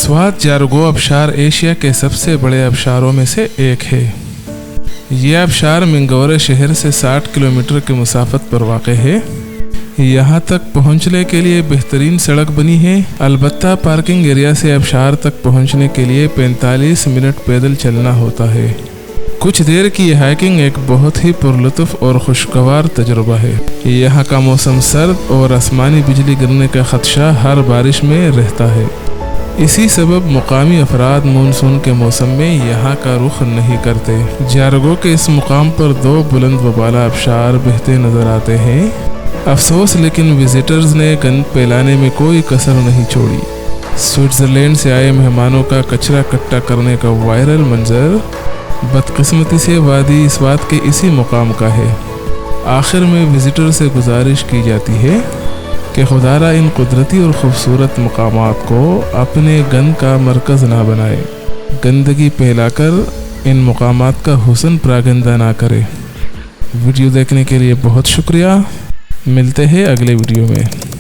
Swat जारगो आबशार Asia के सबसे बड़े आबशारों में से एक है। ये आबशार मिंगोरे शहर से 60 किलोमीटर की मुसाफत पर वाक़ है। यहाँ तक पहुँचने के लिए बेहतरीन सड़क बनी है। अलबत्ता पार्किंग एरिया से आबशार तक पहुँचने के लिए 45 मिनट पैदल चलना होता है। कुछ देर की यह हाइकिंग एक बहुत ही पुरलुत्फ और खुशगवार तजुर्बा है। यहाँ का मौसम सर्द और आसमानी बिजली गिरने का खदशा हर बारिश में रहता है। इसी सबब मुकामी अफराद मानसून के मौसम में यहाँ का रुख नहीं करते। जारगो के इस मुकाम पर 2 बुलंद व बाला आबशार बहते नजर आते हैं। अफसोस लेकिन विजिटर्स ने गंद फैलाने में कोई कसर नहीं छोड़ी। स्विट्ज़रलैंड से आए मेहमानों का कचरा इकट्ठा करने का वायरल मंजर बदकिस्मती से वादी स्वात के इसी मुकाम का है। आखिर में विजिटर से गुजारिश की जाती है कि खुदारा इन कुदरती और ख़ूबसूरत मकामात को अपने गंद का मरकज़ ना बनाए, गंदगी फैलाकर इन मकामात का हुस्न प्रागंदा ना करे। वीडियो देखने के लिए बहुत शुक्रिया। मिलते हैं अगले वीडियो में।